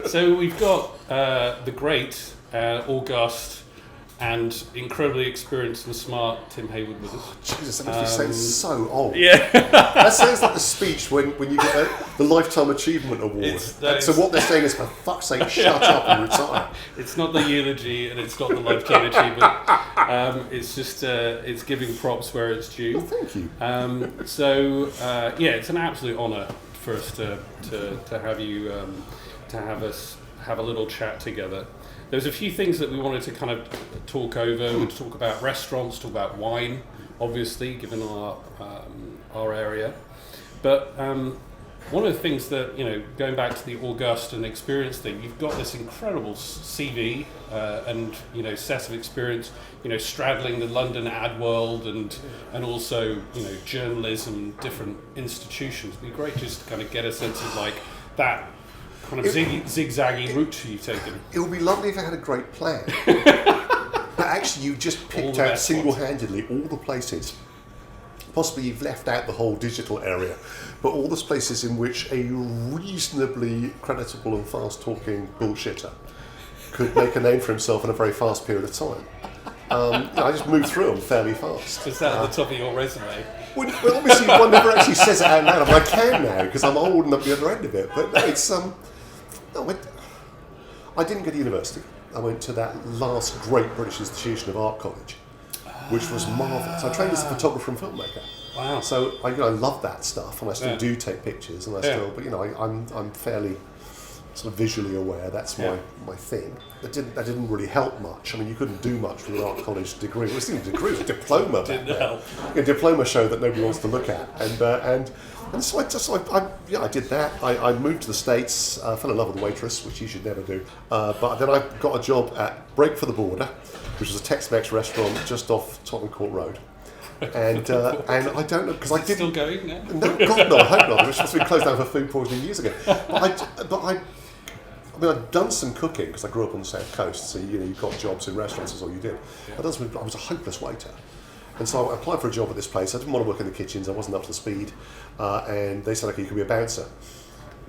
So we've got the great, august, and incredibly experienced and smart Tim Hayward with us. Jesus, that makes me sound so old. Yeah. That sounds like the speech when you get the Lifetime Achievement Award. So what they're saying is, for fuck's sake, shut up and retire. It's not the eulogy and it's not the Lifetime Achievement. It's just it's giving props where it's due. Well, thank you. It's an absolute honour for us to have you to have us have a little chat together. There's a few things that we wanted to kind of talk over. We'd talk about restaurants, talk about wine, obviously, given our area. But one of the things that, going back to the august and experience thing, you've got this incredible CV and set of experience, straddling the London ad world and also journalism, different institutions. It'd be great just to kind of get a sense of like that kind of zigzaggy route you've taken. It would be lovely if I had a great plan. But actually you just picked out single-handedly all the places. Possibly you've left out the whole digital area, but all those places in which a reasonably creditable and fast-talking bullshitter could make a name for himself in a very fast period of time. I just moved through them fairly fast. Is that at the top of your resume? Well, obviously one never actually says it out loud. I can now because I'm old and at the other end of it. But no, it's I didn't go to university. I went to that last great British institution of art college, which was marvellous. I trained as a photographer and filmmaker. Wow! So I love that stuff, and I still do take pictures, and I'm fairly sort of visually aware. That's my thing. That didn't really help much. I mean, you couldn't do much with an art college degree. It wasn't even a degree, it was a diploma. Didn't help. A diploma show that nobody wants to look at, and so I did that. I moved to the States, fell in love with a waitress, which you should never do. But then I got a job at Break for the Border, which was a Tex-Mex restaurant just off Tottenham Court Road. And I don't know because I didn't. Still going now? No, God no, I hope not. It was supposed to be closed down for food poisoning years ago. I mean, I'd done some cooking because I grew up on the South Coast, so you got jobs in restaurants, that's all you did. I was a hopeless waiter. And so I applied for a job at this place. I didn't want to work in the kitchens, I wasn't up to speed. And they said, okay, you can be a bouncer,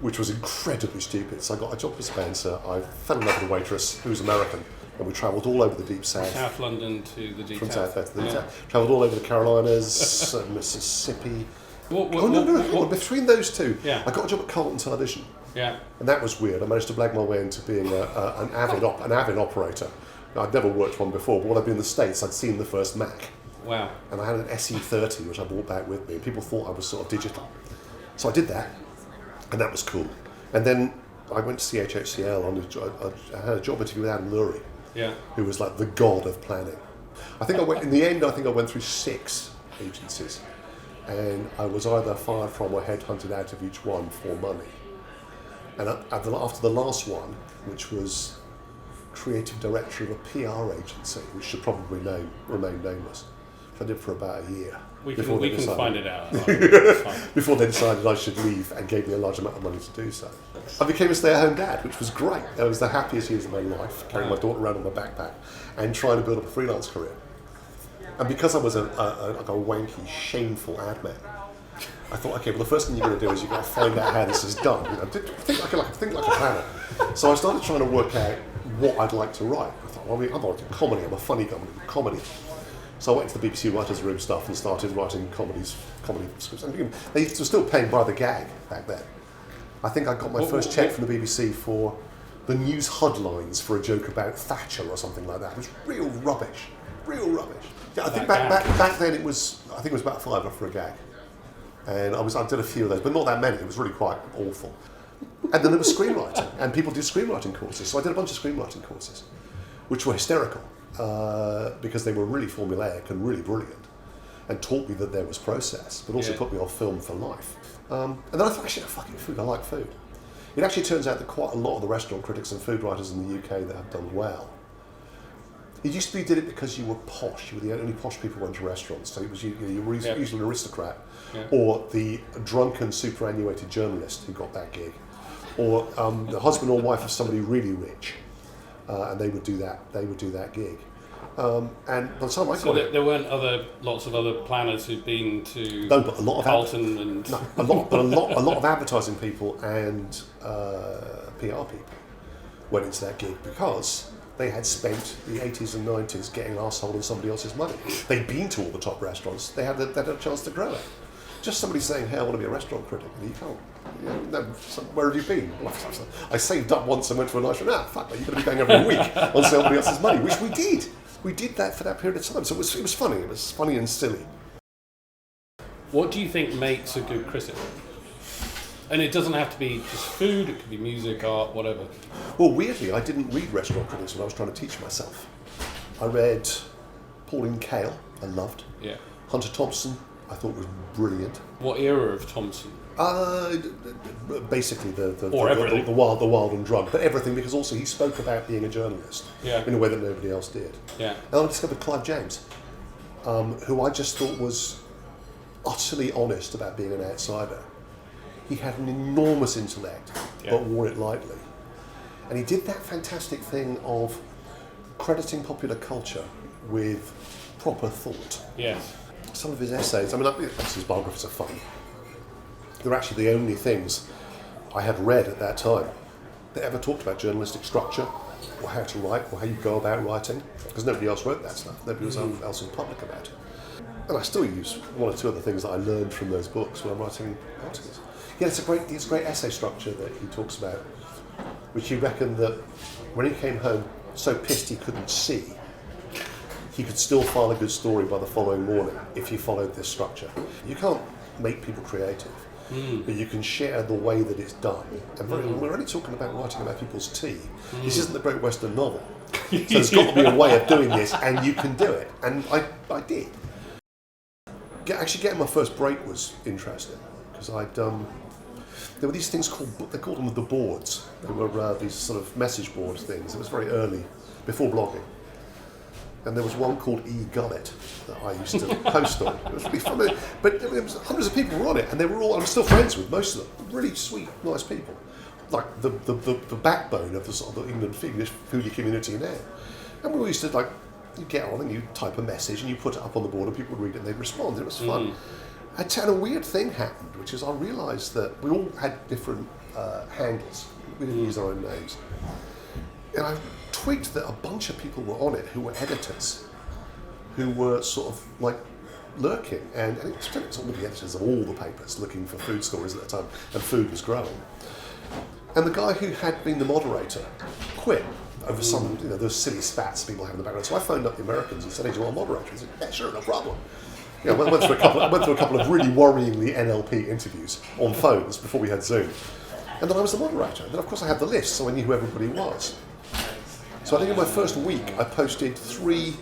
which was incredibly stupid. So I got a job as a bouncer. I fell in love with a waitress who was American, and we travelled all over the deep south. South London to the deep from south. South to the deep south. Travelled all over the Carolinas, Mississippi. Between those two, I got a job at Carlton Television. Yeah. And that was weird. I managed to blag my way into being an avid operator. I'd never worked one before, but when I'd been in the States, I'd seen the first Mac. Wow. And I had an SE30, which I brought back with me, and people thought I was sort of digital. So I did that, and that was cool. And then I went to CHHCL, I had a job interview with Adam Lurie, who was like the god of planning. In the end, I went through 6 agencies, and I was either fired from or headhunted out of each one for money. And after the last one, which was creative director of a PR agency, which should probably remain nameless, which I did for about a year. We can find it out. Before they decided I should leave and gave me a large amount of money to do so. I became a stay-at-home dad, which was great. It was the happiest years of my life, carrying my daughter around on my backpack and trying to build up a freelance career. And because I was a wanky, shameful ad man, I thought, okay, well, the first thing you're going to do is you've got to find out how this is done. Think like a planner. So I started trying to work out what I'd like to write. I thought, well, I'm not into comedy. I'm a funny comedy. So I went to the BBC writers' room stuff and started writing comedy scripts. And they were still paying by the gag back then. I think I got my first check from the BBC for the news headlines for a joke about Thatcher or something like that. It was real rubbish. Yeah, I think back then it was about £5 for a gag. And I did a few of those, but not that many. It was really quite awful. And then there was screenwriting, and people did screenwriting courses. So I did a bunch of screenwriting courses, which were hysterical because they were really formulaic and really brilliant, and taught me that there was process, but also put me off film for life. And then I thought, actually, fucking food. I like food. It actually turns out that quite a lot of the restaurant critics and food writers in the UK that have done well. It used to be you did it because you were posh. You were the only posh people who went to restaurants. So it was you were usually an aristocrat, or the drunken, superannuated journalist who got that gig, or the husband or wife of somebody really rich, and they would do that gig. And by the time I got it, there weren't lots of other planners who'd been to but a lot of Carlton a lot of advertising people and PR people. went into that gig because they had spent the 80s and 90s getting arsehole on somebody else's money. They'd been to all the top restaurants. They had a chance to grow it. Just somebody saying, hey, I want to be a restaurant critic. And you can't. No, where have you been? Well, I saved up once and went to a nice restaurant. Fuck, you're going to be going every week on somebody else's money, which we did. We did that for that period of time. So it was funny. It was funny and silly. What do you think makes a good critic? And it doesn't have to be just food, it could be music, art, whatever. Well, weirdly, I didn't read restaurant critics when I was trying to teach myself. I read Pauline Kael, I loved. Yeah. Hunter Thompson, I thought was brilliant. What era of Thompson? Basically the wild and drug, but everything, because also he spoke about being a journalist in a way that nobody else did. Yeah. And I discovered Clive James, who I just thought was utterly honest about being an outsider. He had an enormous intellect, but wore it lightly. And he did that fantastic thing of crediting popular culture with proper thought. Yes. Some of his essays, I mean, his biographies are fun. They're actually the only things I had read at that time that ever talked about journalistic structure, or how to write, or how you go about writing, because nobody else wrote that stuff. Nobody else was public about it. And I still use one or two of the things that I learned from those books when I'm writing articles. Yeah, it's a great essay structure that he talks about, which he reckoned that when he came home so pissed he couldn't see, he could still file a good story by the following morning if you followed this structure. You can't make people creative, but you can share the way that it's done. And we're only talking about writing about people's tea. This isn't the Great Western Novel. So there's got to be a way of doing this, and you can do it. And I did. Actually getting my first break was interesting, because there were these things they called them the boards. They were these sort of message board things. It was very early, before blogging. And there was one called eGullet that I used to post on. It was really fun. But it was, hundreds of people were on it, and they were all, I'm still friends with most of them. Really sweet, nice people. Like the backbone of the sort of the England foodie community now. And we used to you get on and you type a message and you put it up on the board and people would read it and they'd respond. It was fun. And a weird thing happened, which is I realised that we all had different handles. We didn't use our own names. And I twigged that a bunch of people were on it who were editors, who were sort of like lurking. And it was all the editors of all the papers looking for food stories at the time, and food was growing. And the guy who had been the moderator quit over some, those silly spats people have in the background. So I phoned up the Americans and said, hey, do you want a moderator? He said, yeah, sure, no problem. I went through a couple of really worryingly NLP interviews on phones before we had Zoom. And then I was the moderator. And then, of course, I had the list, so I knew who everybody was. So I think in my first week, I posted 3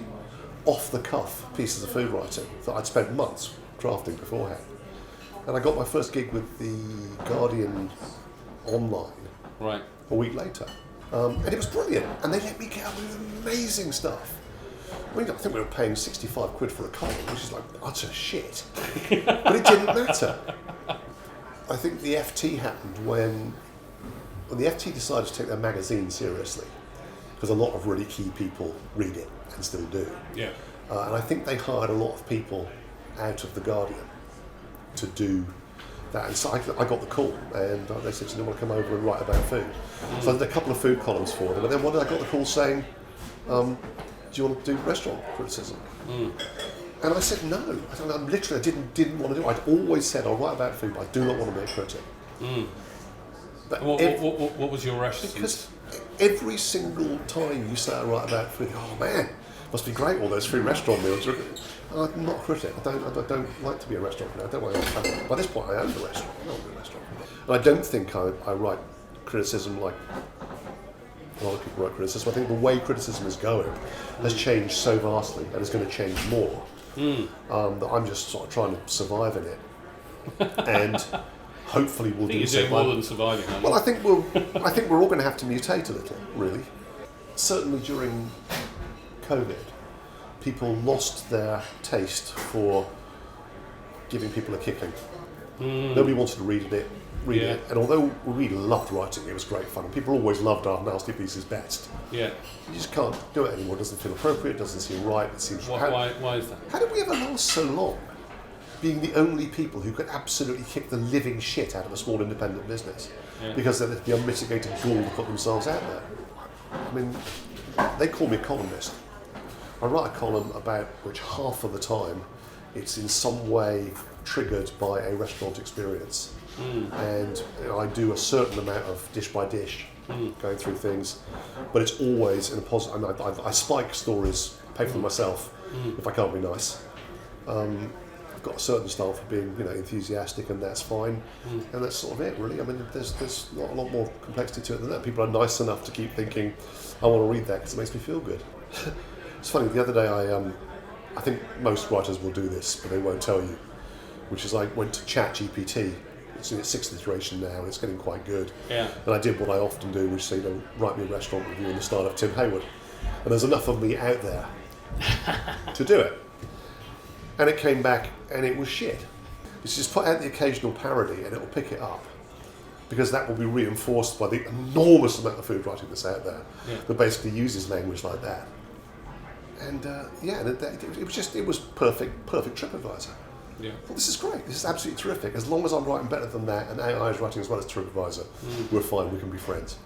off-the-cuff pieces of food writing that I'd spent months drafting beforehand. And I got my first gig with the Guardian online a week later. And it was brilliant. And they let me get up with amazing stuff. I think we were paying 65 quid for a column, which is like utter shit. But it didn't matter. I think the FT happened when the FT decided to take their magazine seriously, because a lot of really key people read it and still do. Yeah. And I think they hired a lot of people out of the Guardian to do that. And so I got the call, and they said, do you want to come over and write about food? So I did a couple of food columns for them, and then one day I got the call saying, do you want to do restaurant criticism? And I said no. I didn't want to do it. I'd always said I'll write about food, but I do not want to be a critic. But what was your rationale? Because every single time you say I write about food, oh man, must be great, all those free restaurant meals. I'm not a critic. I don't like to be a restaurant critic. I don't want to. By this point, I own the restaurant. I don't want to be a restaurant critic. And I don't think I write criticism like a lot of people write criticism. I think the way criticism is going has changed so vastly, and is going to change more. That I'm just sort of trying to survive in it, and hopefully we'll do so. You're doing more than surviving. Well, I think we're all going to have to mutate a little, really. Certainly during COVID, people lost their taste for giving people a kicking. Nobody wanted to read it. And although we loved writing, it was great fun. People always loved our nasty pieces best. Yeah. You just can't do it anymore. It doesn't feel appropriate. It doesn't seem right. It seems. Why is that? How did we ever last so long, being the only people who could absolutely kick the living shit out of a small independent business because they're the unmitigated gall to put themselves out there? I mean, they call me a columnist. I write a column about which half of the time it's in some way triggered by a restaurant experience. And I do a certain amount of dish by dish, going through things, but it's always in a positive. I spike stories, pay for them myself, if I can't be nice. I've got a certain style for being, enthusiastic, and that's fine, and that's sort of it, really. I mean, there's not a lot more complexity to it than that. People are nice enough to keep thinking, I want to read that because it makes me feel good. It's funny. The other day, I think most writers will do this, but they won't tell you. Which is, I went to ChatGPT. It's in its 6th iteration now, and it's getting quite good. Yeah. And I did what I often do, which is write me a restaurant review in the style of Tim Hayward. And there's enough of me out there to do it. And it came back, and it was shit. It's just put out the occasional parody, and it will pick it up. Because that will be reinforced by the enormous amount of food writing that's out there that basically uses language like that. And it was perfect TripAdvisor. Yeah. Well, this is great. This is absolutely terrific. As long as I'm writing better than that, and AI is writing as well as TripAdvisor, we're fine. We can be friends.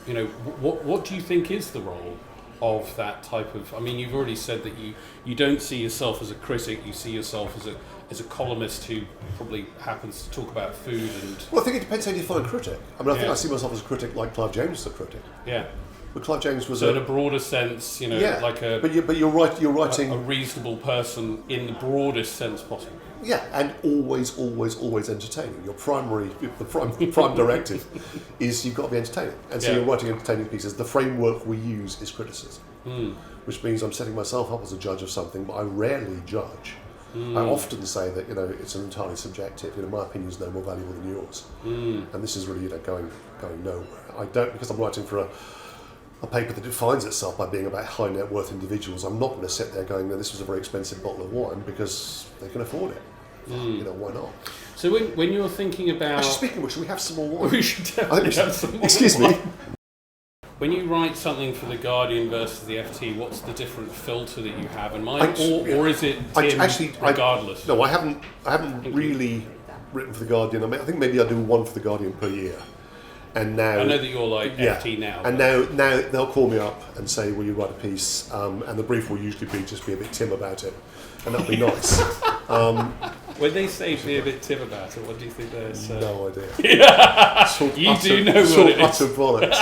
What do you think is the role of that type of? I mean, you've already said that you don't see yourself as a critic. You see yourself as a columnist who probably happens to talk about food and. Well, I think it depends how you define critic. I mean, I think I see myself as a critic like Clive James is a critic. Yeah. But Clive James was in a broader sense, like a. But you're right. You're writing a reasonable person in the broadest sense possible. Yeah, and always entertaining. The prime directive is you've got to be entertaining, and so you're writing entertaining pieces. The framework we use is criticism, which means I'm setting myself up as a judge of something, but I rarely judge. I often say that it's an entirely subjective. My opinion is no more valuable than yours, and this is really going nowhere. I don't, because I'm writing for a paper that defines itself by being about high net worth individuals. I'm not going to sit there going, no, this was a very expensive bottle of wine, because they can afford it. Why not? So when you're thinking about... Actually, speaking of which, should we have some more wine? We should definitely have some more Excuse wine. me. When you write something for The Guardian versus the FT, what's the different filter that you have in mind? Or is it Tim regardless? No, I haven't really written for The Guardian. I mean, I think maybe I do one for The Guardian per year. And now I know that you're like FT now. And now they'll call me up and say, will you write a piece? And the brief will usually be just be a bit Tim about it. And that'll be nice. When they say be a bit Tim about it, what do you think they're saying? No idea. You do know what it is. Utter bollocks.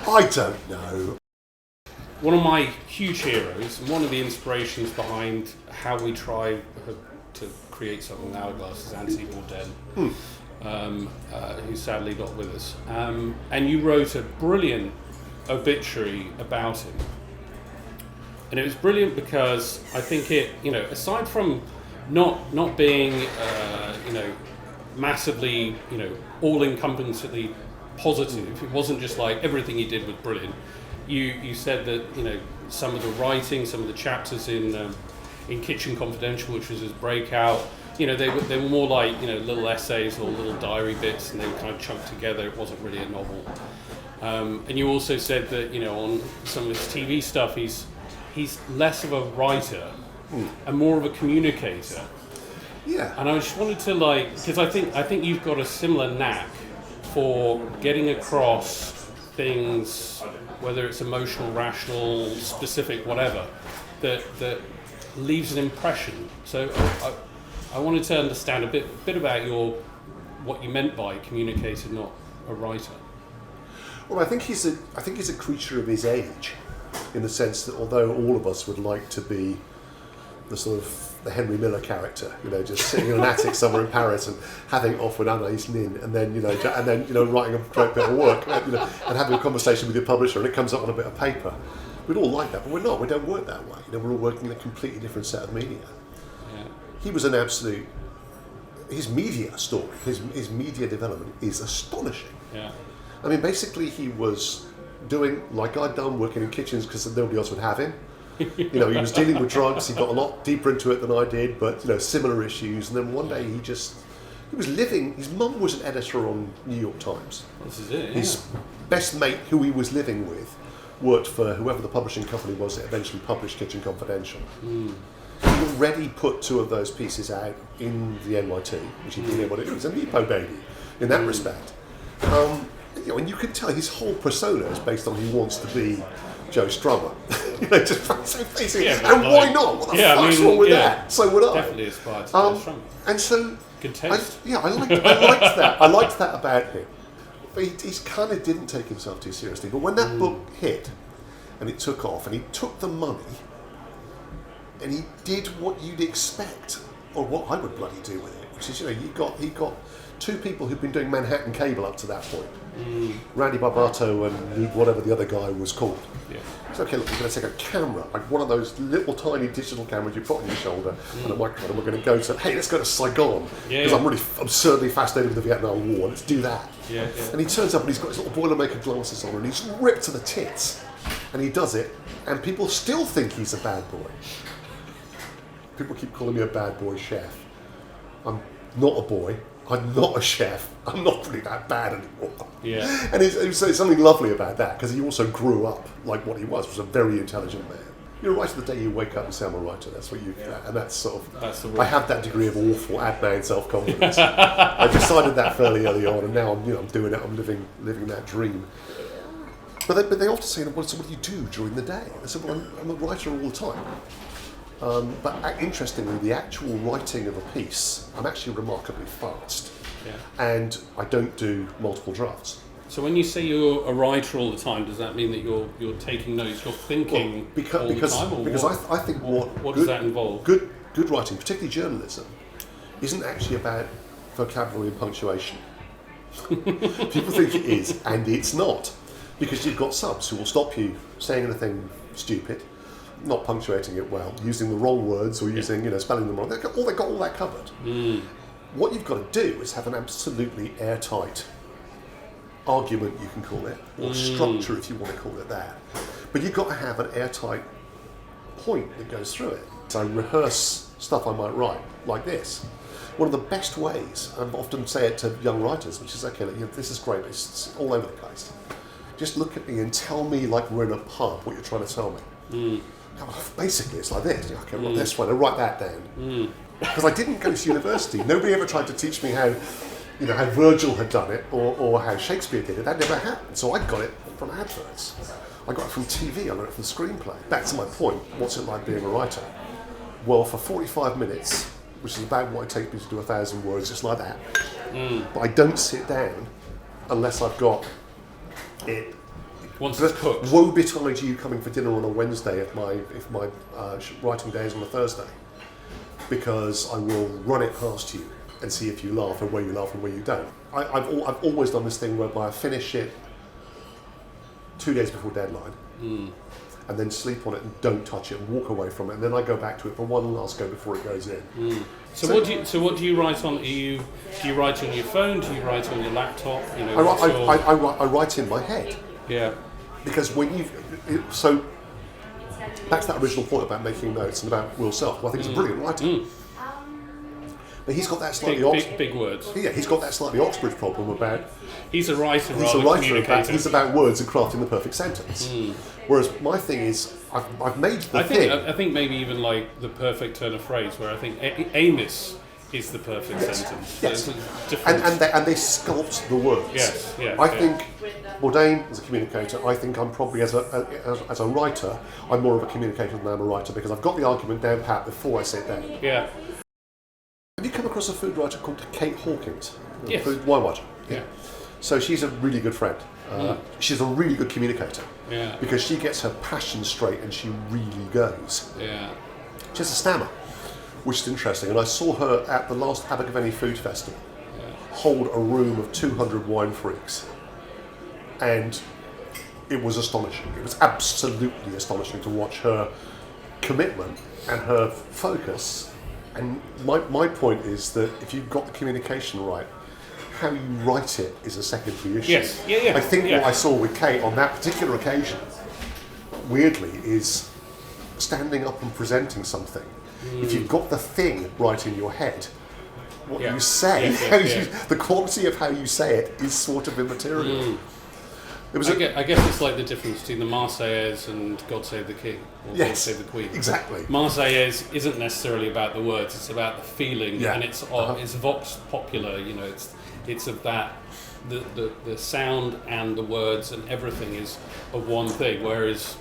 I don't know. One of my huge heroes, and one of the inspirations behind how we try to create something in Ourglass is Anthony Bourdain. Who's sadly not with us. And you wrote a brilliant obituary about him. And it was brilliant because I think it, aside from not being, massively, all-encompassingly positive, it wasn't just like everything he did was brilliant. You said that, some of the writing, some of the chapters in Kitchen Confidential, which was his breakout, they were more like little essays or little diary bits, and they were kind of chunked together. It wasn't really a novel. And you also said that on some of his TV stuff, he's less of a writer and more of a communicator. Yeah. And I just wanted to because I think you've got a similar knack for getting across things, whether it's emotional, rational, specific, whatever, that leaves an impression. So I wanted to understand a bit about what you meant by communicator, not a writer. Well, I think he's a creature of his age, in the sense that although all of us would like to be the sort of the Henry Miller character, just sitting in an attic somewhere in Paris and having it off with Anais Nin, and then writing a great bit of work, and having a conversation with your publisher, and it comes up on a bit of paper. We'd all like that, but we're not. We don't work that way. We're all working in a completely different set of media. Yeah. He was an absolute. His media story, his media development is astonishing. Yeah. I mean, basically, he was doing like I'd done, working in kitchens because nobody else would have him. He was dealing with drugs. He got a lot deeper into it than I did, but similar issues. And then one day he was living. His mum was an editor on New York Times. This is it. Yeah. His best mate, who he was living with, worked for whoever the publishing company was that eventually published Kitchen Confidential. He already put 2 of those pieces out in the NYT, which he didn't know what it was, a Nepo baby in that respect. and you can tell his whole persona is based on he wants to be Joe Strummer. Just so facing it. And why not? What the fuck's wrong with that? So would I. Definitely aspired to Joe Strummer. And so, good taste. I liked that. I liked that about him. But he kind of didn't take himself too seriously. But when that book hit, and it took off, and he took the money, and he did what you'd expect, or what I would bloody do with it, which is, he got two people who'd been doing Manhattan Cable up to that point, Randy Barbato and whatever the other guy was called. Yeah. So, okay, look, we're going to take a camera, like one of those little tiny digital cameras you put on your shoulder, and a microphone, and we're going to go to, hey, let's go to Saigon, because I'm really absurdly fascinated with the Vietnam War, let's do that. Yeah. And he turns up and he's got his little Boilermaker glasses on, and he's ripped to the tits, and he does it, and people still think he's a bad boy. People keep calling me a bad boy chef. I'm not a boy. I'm not a chef. I'm not really that bad anymore. Yeah. And it's something lovely about that, because he also grew up like what he was a very intelligent man. You're a writer the day you wake up and say I'm a writer. That's what you and that's sort of. That's the I have that degree of awful ad-man self-confidence. I decided that fairly early on, and now I'm doing it. I'm living that dream. But they often say, well, so what do you do during the day? I said, well, I'm a writer all the time. But interestingly, the actual writing of a piece, I'm actually remarkably fast. Yeah. And I don't do multiple drafts. So when you say you're a writer all the time, does that mean that you're taking notes, you're thinking all the time? Or because I think what does that involve? Good writing, particularly journalism, isn't actually about vocabulary and punctuation. People think it is, and it's not. Because you've got subs who will stop you saying anything stupid, not punctuating it well, using the wrong words or using, spelling them wrong. They've got all that covered. What you've got to do is have an absolutely airtight argument, you can call it, or structure if you want to call it that. But you've got to have an airtight point that goes through it. So I rehearse stuff I might write, like this. One of the best ways, I often say it to young writers, which is, okay, this is great, it's all over the place. Just look at me and tell me, like we're in a pub, what you're trying to tell me. Basically, it's like this. Okay, well, this one, I write that down. Because I didn't go to university. Nobody ever tried to teach me how Virgil had done it or how Shakespeare did it. That never happened. So I got it from adverts. I got it from TV. I got it from the screenplay. Back to my point, what's it like being a writer? Well, for 45 minutes, which is about what it takes me to do 1,000 words, just like that. But I don't sit down unless I've got it. Once it's cooked. Woe betide you coming for dinner on a Wednesday if my writing day is on a Thursday, because I will run it past you and see if you laugh and where you laugh and where you don't. I've always done this thing whereby I finish it 2 days before deadline, and then sleep on it and don't touch it and walk away from it, and then I go back to it for one last go before it goes in. So what do you write on? Do you write on your phone? Do you write on your laptop? I write in my head. Yeah. Because so back to that original point about making notes and about Will Self, who I think is a brilliant writer. But he's got that slightly big words. Yeah, he's got that slightly Oxbridge problem about. He's a writer rather than a communicator. He's about words and crafting the perfect sentence. Whereas my thing is, I've made the thing. I think maybe even like the perfect turn of phrase, where I think Amos is the perfect sentence. Yes. And they sculpt the words. Yes. Yeah. I think Bourdain is a communicator. I think I'm probably as a writer, I'm more of a communicator than I'm a writer, because I've got the argument down pat before I sit down. Yeah. Have you come across a food writer called Kate Hawkins? Yes. Food wine writer. Yeah. So she's a really good friend. She's a really good communicator. Yeah. Because she gets her passion straight and she really goes. Yeah. She has a stammer, which is interesting. And I saw her at the last Abergavenny Food Festival hold a room of 200 wine freaks. And it was astonishing. It was absolutely astonishing to watch her commitment and her focus. And my point is that if you've got the communication right, how you write it is a secondary issue. Yes, yeah. I think what I saw with Kate on that particular occasion, weirdly, is standing up and presenting something. If you've got the thing right in your head, what you say, the quality of how you say it is sort of immaterial. I guess it's like the difference between the Marseillaise and God Save the King, or God Save the Queen. Exactly. Marseillaise isn't necessarily about the words; it's about the feeling, and it's vox popular. It's of that the sound and the words and everything is a one thing, whereas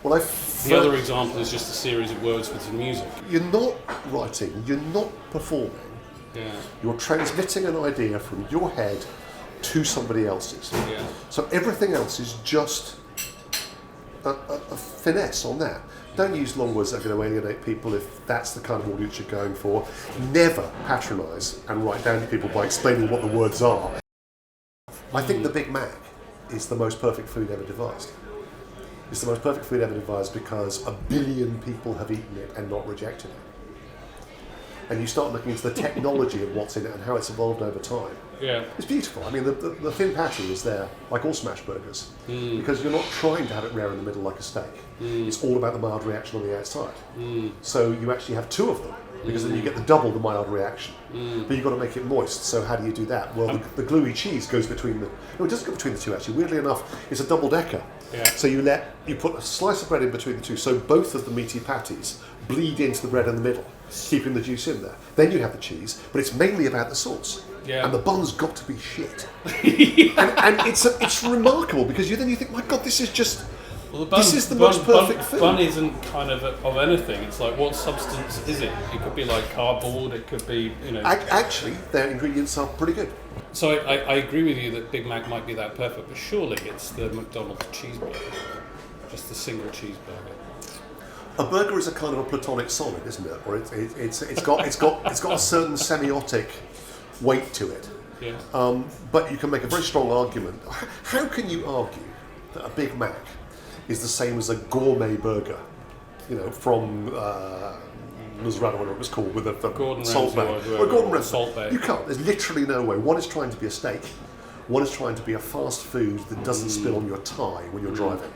Well, the other example is just a series of words with some music. You're not writing, you're not performing. Yeah. You're transmitting an idea from your head to somebody else's. Yeah. So everything else is just a finesse on that. Don't use long words that are going to alienate people if that's the kind of audience you're going for. Never patronise and write down to people by explaining what the words are. I think the Big Mac is the most perfect food ever devised. It's the most perfect food ever devised because 1 billion people have eaten it and not rejected it. And you start looking into the technology of what's in it and how it's evolved over time. Yeah. It's beautiful. I mean, the thin patty is there, like all smash burgers, because you're not trying to have it rare in the middle like a steak. It's all about the mild reaction on the outside. So you actually have 2 of them, because then you get the double the mild reaction. But you've got to make it moist, so how do you do that? Well, the gluey cheese goes between the... No, it doesn't go between the 2, actually. Weirdly enough, it's a double-decker. Yeah. So you put a slice of bread in between the 2, so both of the meaty patties bleed into the bread in the middle, keeping the juice in there. Then you have the cheese, but it's mainly about the sauce. Yeah. And the bun's got to be shit. and it's remarkable, because then you think, my God, this is just... Well, the bun, this is the most perfect food. Bun isn't kind of anything. It's like, what substance is it? It could be like cardboard. It could be, Actually, their ingredients are pretty good. So I agree with you that Big Mac might be that perfect, but surely it's the McDonald's cheeseburger, just the single cheeseburger. A burger is a kind of a platonic solid, isn't it? Or it's got a certain semiotic weight to it. Yeah. But you can make a very strong argument. How can you argue that a Big Mac is the same as a gourmet burger? From Nosferatu, whatever it was called, with a Salt Bay. Or a Gordon Ramsay. Salt Bay. You can't. There's literally no way. One is trying to be a steak. One is trying to be a fast food that doesn't spill on your tie when you're driving.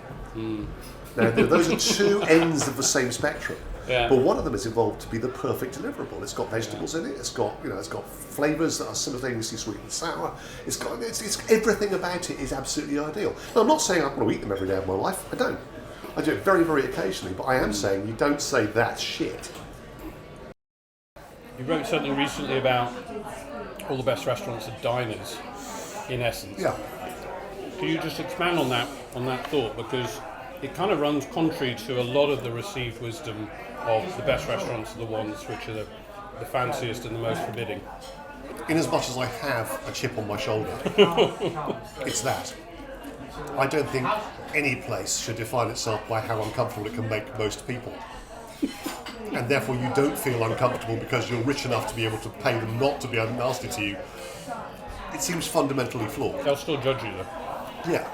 Now, those are 2 ends of the same spectrum. Yeah. But one of them is evolved to be the perfect deliverable. It's got vegetables in it. It's got flavours that are simultaneously sweet and sour. It's everything about it is absolutely ideal. Now, I'm not saying I'm going to eat them every day of my life. I don't. I do it very, very occasionally. But I am saying you don't say that's shit. You wrote something recently about all the best restaurants are diners, in essence. Yeah. Can you just expand on that thought, because it kind of runs contrary to a lot of the received wisdom of the best restaurants are the ones which are the fanciest and the most forbidding. In as much as I have a chip on my shoulder, it's that. I don't think any place should define itself by how uncomfortable it can make most people. And therefore you don't feel uncomfortable because you're rich enough to be able to pay them not to be nasty to you. It seems fundamentally flawed. They'll still judge you though. Yeah.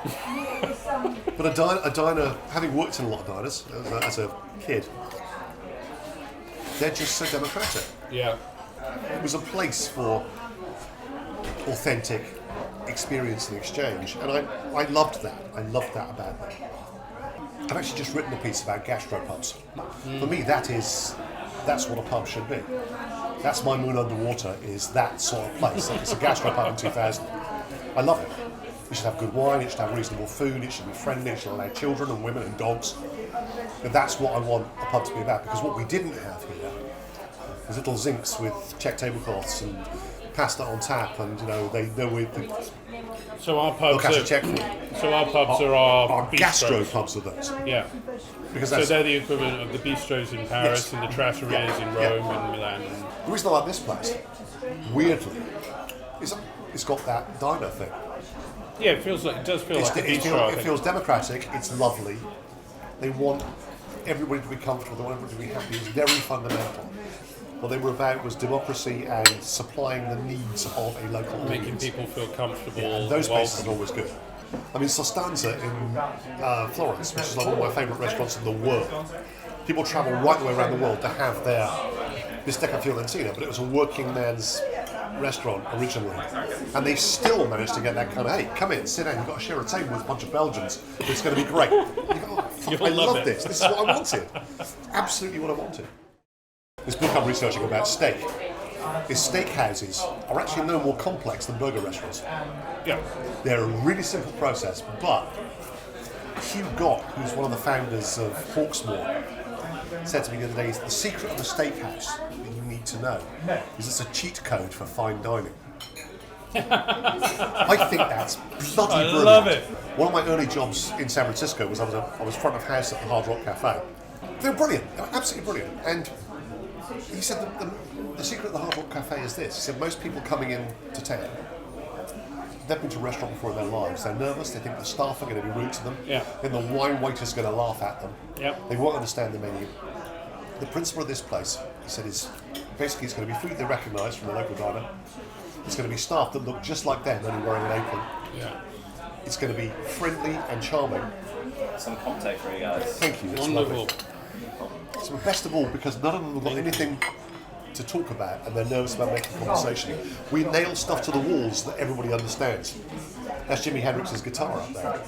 But a diner, having worked in a lot of diners as a kid, they're just so democratic. Yeah. It was a place for authentic experience and exchange, and I loved that. I loved that about them. I've actually just written a piece about gastropubs. For me, that's what a pub should be. That's my moon underwater, is that sort of place. It's a gastropub in 2000. I love it. It should have good wine, it should have reasonable food, it should be friendly, it should allow children and women and dogs. And that's what I want a pub to be about, because what we didn't have here was little zincs with check tablecloths and pasta on tap, and they know So our pubs are check for you. So our pubs are our gastro bistros. pubs are those. Yeah. Because So they're the equivalent of the bistros in Paris, Yes. and the trattorias in Rome and Milan. And the reason I like this place, weirdly, is it's got that diner thing. yeah, it does feel like a bistro. I It think. feels democratic, it's lovely. They want everybody to be comfortable, they want everybody to be happy. It's very fundamental. What they were about was democracy and supplying the needs of a local Making audience. people feel comfortable. And those places are welcome. always good. I mean, Sostanza in Florence, which is like one of my favourite restaurants in the world. People travel right the way around the world to have their bistecca fiorentina, but it was a working man's restaurant originally, and they still managed to get that kind of, hey, come in, sit down, you've got to share a table with a bunch of Belgians, it's going to be great. You go, oh, fuck, I love love it. this is what I wanted. Absolutely what I wanted. This book I'm researching about steak is steakhouses are actually no more complex than burger restaurants. Yeah. They're a really simple process, but Hugh Gott, who's one of the founders of Hawksmoor, said to me the other day, the secret of a steakhouse that you need to know is it's a cheat code for fine dining. I think that's bloody brilliant. I love it. One of my early jobs in San Francisco was I was front of house at the Hard Rock Cafe. They were brilliant, they were absolutely brilliant. And he said the secret of the Hard Rock Cafe is this. He said most people coming in to town, they've been to a restaurant before in their lives. They're nervous. They think the staff are going to be rude to them. Yeah. Then the wine waiter's going to laugh at them. Yep. They won't understand the menu. The principle of this place, he said, is basically it's going to be food they recognise from the local diner. It's going to be staff that look just like them, only wearing an apron. Yeah. It's going to be friendly and charming. Some contact for you guys. Thank you. That's Wonderful. lovely. So best of all, because none of them have got anything to talk about and they're nervous about making conversation, we nail stuff to the walls that everybody understands. That's Jimi Hendrix's guitar up there.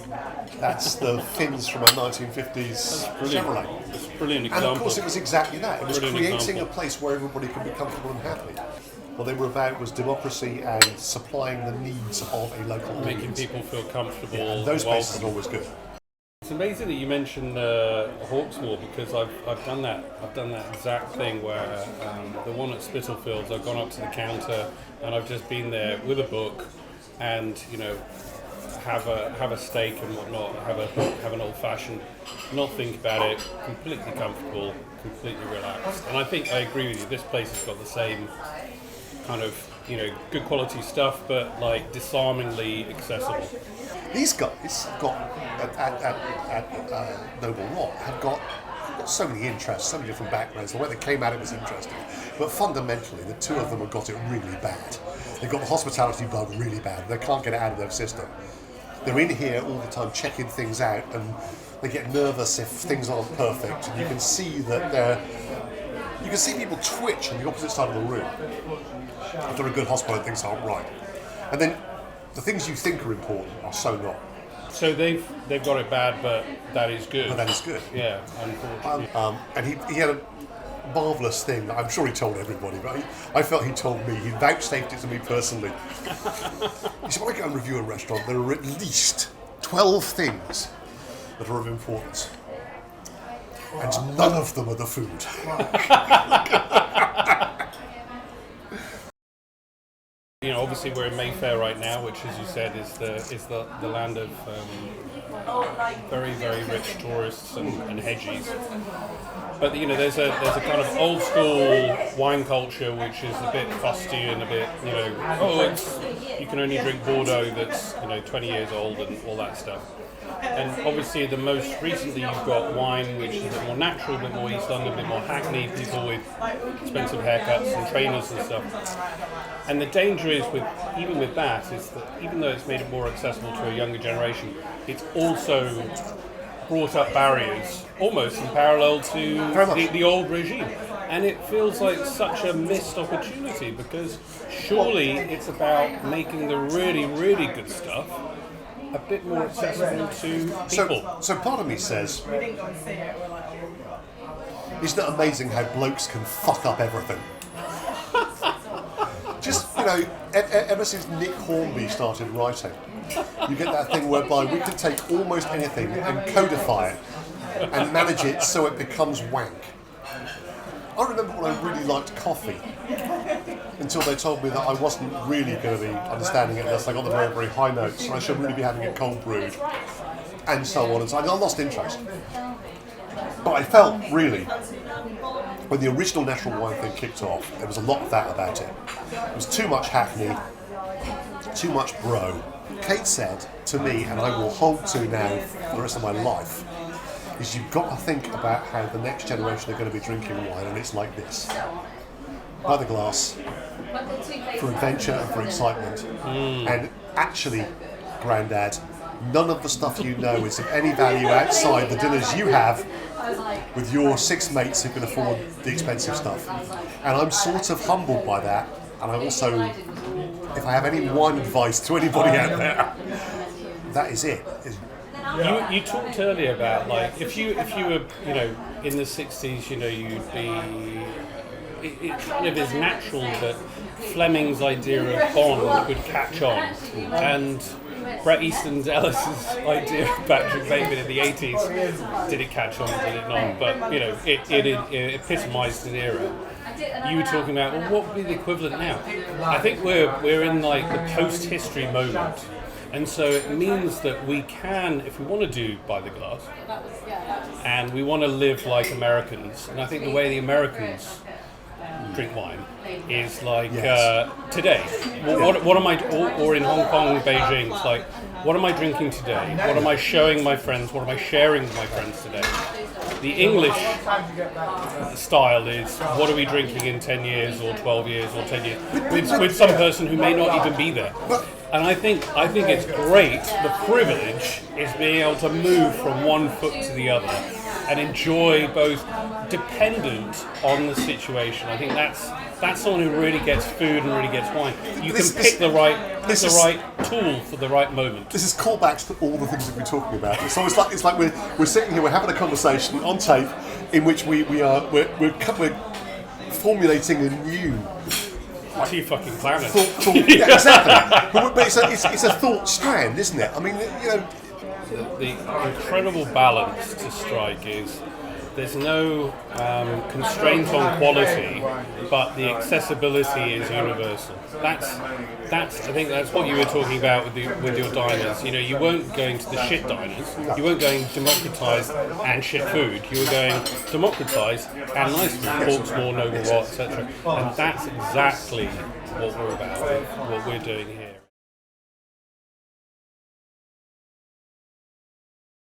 That's the fins from our 1950s Chevrolet. It's a brilliant And example. of course it was exactly that. It was Brilliant creating example. a place where everybody could be comfortable and happy. What they were about was democracy and supplying the needs of a local Making audience. people feel comfortable. And those welcome. places are always good. It's amazing that you mentioned Hawksmoor because I've done that. I've done that exact thing where the one at Spitalfields, I've gone up to the counter and I've just been there with a book, and have a steak and whatnot, have an old fashioned, not think about it, completely comfortable, completely relaxed. And I think I agree with you. This place has got the same kind of good quality stuff, but like disarmingly accessible. These guys have got at Noble Rock have got so many interests, so many different backgrounds. The way they came at it was interesting, but fundamentally, the two of them have got it really bad. They've got the hospitality bug really bad. They can't get it out of their system. They're in here all the time checking things out, and they get nervous if things aren't perfect. And you can see that you can see people twitch on the opposite side of the room after a good hospital and things aren't right. And then the things you think are important are so not. So they've got it bad, but that is good. But that is good. Yeah, unfortunately. And he had a marvellous thing that I'm sure he told everybody, but I felt he told me. He vouchsafed it to me personally. He said, when I go and review a restaurant, there are at least 12 things that are of importance. And none of them are the food. Obviously we're in Mayfair right now, which, as you said, is the land of very, very rich tourists and hedgies. But there's a kind of old school wine culture which is a bit fusty and a bit you can only drink Bordeaux that's 20 years old and all that stuff. And obviously the most recently you've got wine which is a bit more natural, a bit more East London, a bit more hackneyed, people with expensive haircuts and trainers and stuff. And the danger is even with that is that even though it's made it more accessible to a younger generation, it's also brought up barriers almost in parallel to the old regime. And it feels like such a missed opportunity because surely it's about making the really, really good stuff a bit more accessible to people. So part of me says, isn't it amazing how blokes can fuck up everything? Just, ever since Nick Hornby started writing, you get that thing whereby we can take almost anything and codify it and manage it so it becomes wank. I remember when I really liked coffee until they told me that I wasn't really going to be understanding it unless I got the very, very high notes, and I should really be having it cold brewed, and so on and so on. I lost interest. But I felt, really, when the original natural wine thing kicked off, there was a lot of that about it. It was too much hackney, too much bro. Kate said to me, and I will hold to now for the rest of my life, is you've got to think about how the next generation are going to be drinking wine, and it's like this. By the glass, for adventure and for excitement. And actually, Grandad, none of the stuff you know is of any value outside the dinners you have with your 6 mates who can afford the expensive stuff. And I'm sort of humbled by that, and I also, if I have any wine advice to anybody out there, that is it. You talked earlier about if you were in the 60s, you'd be. It kind of is natural that Fleming's idea of Bond would catch on, and Bret Easton Ellis's idea of Patrick Bateman in the 80s, did it catch on, did it not? But it epitomised an era. you were talking about, well, what would be the equivalent now? I think we're in like the post-history moment. And so it means that we can, if we want to do by the glass, and we want to live like Americans, and I think the way the Americans drink wine is like today. What am I, or in Hong Kong, Beijing, it's like, what am I drinking today? What am I showing my friends? What am I sharing with my friends today? The English style is, what are we drinking in 10 years or 12 years or 10 years with some person who may not even be there. And I think it's great. The privilege is being able to move from one foot to the other and enjoy both, dependent on the situation. I think that's someone who really gets food and really gets wine. You can pick the right tool for the right moment. This is callbacks to all the things we've been talking about. So it's like we're sitting here, we're having a conversation on tape in which we're formulating a new. Fucking planet. Yeah, exactly. But it's a thought strand, isn't it? I mean, the incredible balance to strike is there's no constraint on quality, but the accessibility is universal. I think that's what you were talking about with your diners. You know, you weren't going to the shit diners. You weren't going democratised and shit food. You were going democratised and nice food, pork, small, noble rot, etc. And that's exactly what we're about, what we're doing here.